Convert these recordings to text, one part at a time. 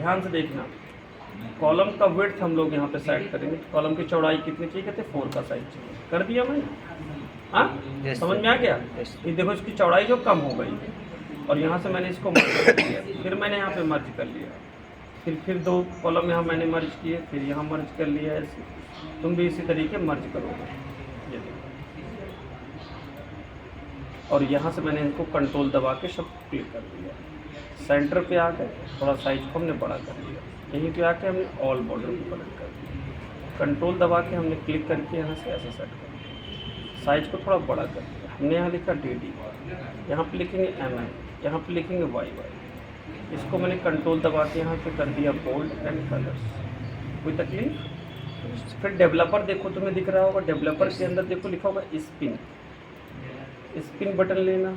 ध्यान से देखना, कॉलम का विड्थ हम लोग यहाँ पे सेट करेंगे, तो कॉलम की चौड़ाई कितनी चाहिए, कहते 4 का साइज चाहिए, कर दिया मैंने। हाँ, समझ में आ गया। ये देखो इसकी चौड़ाई जो कम हो गई है, और यहाँ से मैंने इसको मर्ज कर लिया, फिर मैंने यहाँ पे मर्ज कर लिया, फिर 2 कॉलम यहाँ मैंने मर्ज किए, फिर यहाँ मर्ज कर लिया। ऐसे तुम भी इसी तरीके मर्ज करोगे, ये देखो। और यहाँ से मैंने इनको कंट्रोल दबा के सब क्लिक कर दिया, सेंटर पे आ गए, थोड़ा साइज को हमने बड़ा कर लिया, यहीं पे आके हमने ऑल बॉर्डर को कनेक्ट कर दिया, कंट्रोल दबा के हमने क्लिक करके यहाँ से ऐसा सेट कर दिया, साइज को थोड़ा बड़ा कर दिया। हमने यहाँ लिखा DD, यहाँ पे लिखेंगे MM, यहाँ पे लिखेंगे YY। इसको मैंने कंट्रोल दबा के यहाँ पे कर दिया बोल्ड एंड कलर्स, कोई तकलीफ। फिर डेवलपर देखो, तुम्हें दिख रहा होगा, डेवलपर के अंदर देखो लिखा होगा स्पिन बटन लेना।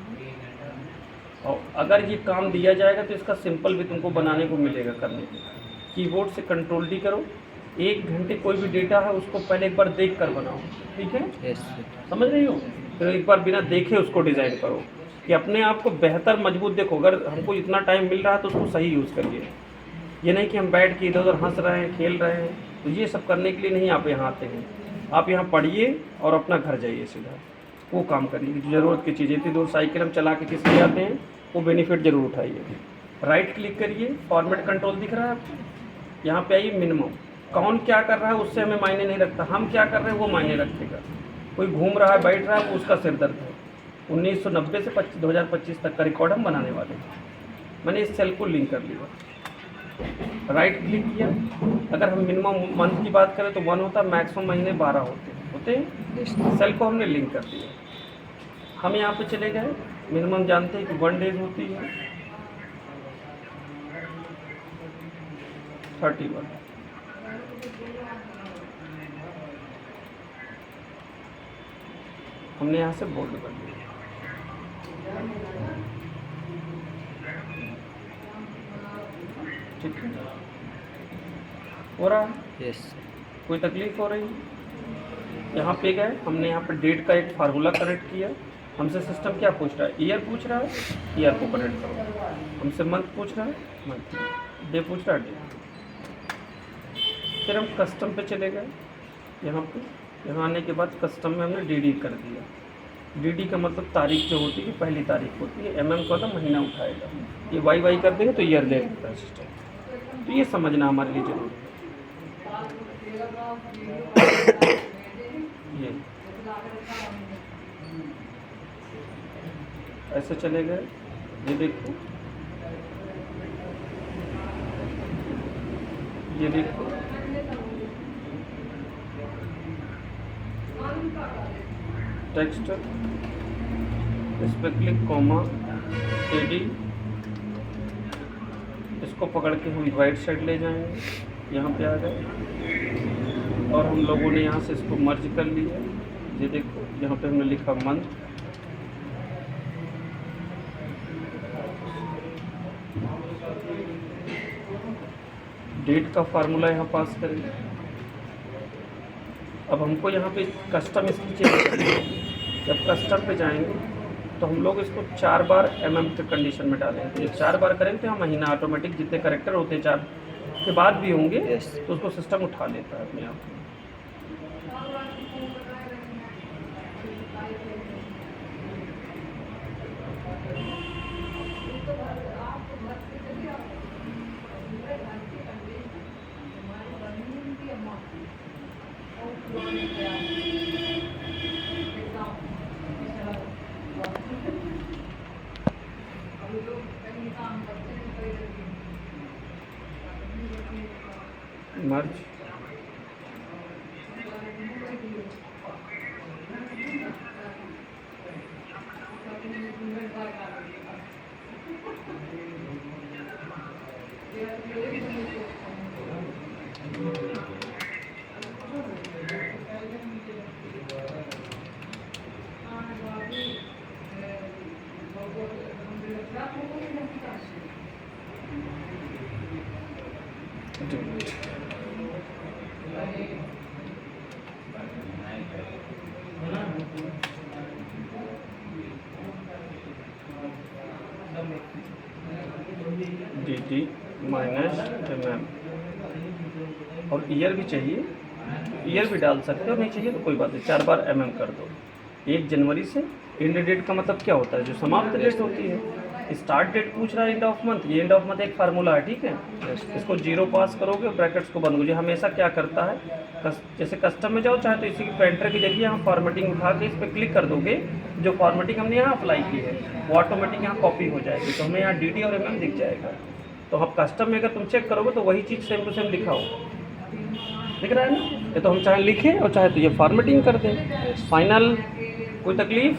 और अगर ये काम दिया जाएगा तो इसका सिंपल भी तुमको बनाने को मिलेगा करने के। कीबोर्ड से कंट्रोल D करो, 1 घंटे कोई भी डेटा है उसको पहले एक बार देख कर बनाओ, ठीक है? समझ रही हो? फिर एक बार बिना देखे उसको डिज़ाइन करो कि अपने आप को बेहतर मजबूत देखो। अगर हमको इतना टाइम मिल रहा है तो उसको सही यूज़ करिए, ये नहीं कि हम बैठ के इधर उधर हंस रहे हैं, खेल रहे हैं। तो ये सब करने के लिए नहीं आप यहाँ आते हैं, आप यहाँ पढ़िए और अपना घर जाइए सीधा, वो काम करिए। ज़रूरत की चीज़ें, इतनी दूर साइकिल हम चला के किस लिए आते हैं, वो बेनिफिट ज़रूर उठाइए। राइट क्लिक करिए, फॉर्मेट कंट्रोल दिख रहा है आपको, यहाँ पे आइए मिनिमम। कौन क्या कर रहा है उससे हमें मायने नहीं रखता, हम क्या कर रहे हैं वो मायने रखेगा। कोई घूम रहा है, बैठ रहा है, वो उसका सिर दर्द है। 1990 से 2025 तक का रिकॉर्ड हम बनाने वाले हैं। मैंने इस सेल को लिंक कर लिया, राइट क्लिक किया। अगर हम मिनिमम मंथ की बात करें तो 1 होता, मैक्सिमम महीने 12 होते हैं। सेल को हमने लिंक कर दिया। हम यहाँ पे चले गए, मिनिमम जानते हैं कि 1 डेज होती है, 31। हमने यहाँ से बोल्ड कर दिया। ठीक है, हो रहा है? यस। कोई तकलीफ हो रही है? यहाँ पे गए, हमने यहाँ पे डेट का एक फार्मूला कनेक्ट किया। हमसे सिस्टम क्या पूछ रहा है, ईयर पूछ रहा है, ईयर को कनेक्ट करो। हमसे मंथ पूछ रहा है, मंथ। डे पूछ रहा है, डे। फिर हम कस्टम पे चले गए। यहाँ आने के बाद कस्टम में हमने DD कर दिया। DD का मतलब तारीख जो होती है, पहली तारीख होती है। MM का मतलब महीना उठाएगा, ये YY कर देंगे तो ईयर दे देता है सिस्टम। तो ये समझना हमारे लिए जरूरी है। ये ऐसे चले गए, ये देखो, ये देखो, टेक्स्ट, इस पर क्लिक, कॉमा, AD। इसको पकड़ के हम राइट साइड ले जाएंगे, यहाँ पे आ गए, और हम लोगों ने यहाँ से इसको मर्ज कर लिया। ये देखो, यहाँ पे हमने लिखा मंथ, डेट का फार्मूला यहाँ पास करेंगे। अब हमको यहाँ पे कस्टम इसकी चेंज करनी है। जब कस्टम पे जाएंगे तो हम लोग इसको 4 बार MM के कंडीशन में डालेंगे। तो ये 4 बार करेंगे तो हम महीना ऑटोमेटिक जितने करेक्टर होते हैं 4 के बाद भी होंगे, तो उसको सिस्टम उठा लेता है अपने आप। मर्ज, DD -mm और ईयर भी चाहिए, ईयर भी डाल सकते हो, नहीं चाहिए तो कोई बात नहीं, 4 बार mm कर दो। 1 जनवरी से एंड डेट का मतलब क्या होता है, जो समाप्त डेट होती है। स्टार्ट डेट पूछ रहा है एंड ऑफ मंथ, ये एंड ऑफ मंथ एक फार्मूला है, ठीक है। इसको 0 पास करोगे, ब्रैकेट्स को बंद करोगे। हमेशा क्या करता है, जैसे कस्टम में जाओ चाहे तो इसी की पेंटर की जगह यहाँ फॉर्मेटिंग उठा के इस पर क्लिक कर दोगे, जो फॉर्मेटिंग हमने यहाँ अप्लाई की है वो ऑटोमेटिक यहाँ कॉपी हो जाएगी, तो हमें यहाँ DD और MM दिख जाएगा। तो अब कस्टम में अगर तुम चेक करोगे तो वही चीज़ सेम टू सेम लिखा होगा, दिख रहा है ना। ये तो हम चाहे लिखें और चाहे तो ये फॉर्मेटिंग कर दें, फाइनल। कोई तकलीफ?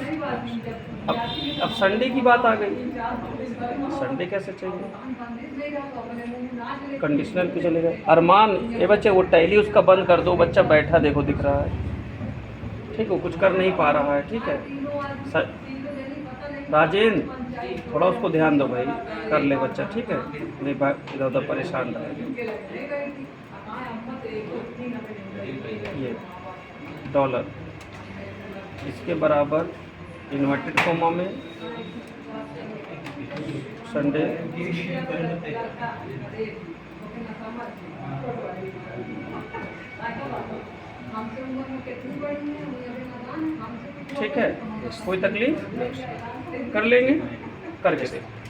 अब संडे की बात आ गई, संडे कैसे चाहिए, कंडीशनल पे चलेगा। अरमान ये बच्चे वो टैली उसका बंद कर दो, बच्चा बैठा देखो दिख रहा है, ठीक है, वो कुछ कर नहीं पा रहा है, ठीक है। राजेंद्र थोड़ा उसको ध्यान दो भाई, कर ले बच्चा, ठीक है, नहीं इधर उधर परेशान रहेगा। ये डॉलर इसके बराबर इन्वर्टेड कॉमा में संडे, ठीक है। कोई तकलीफ? कर लेंगे, करके दे।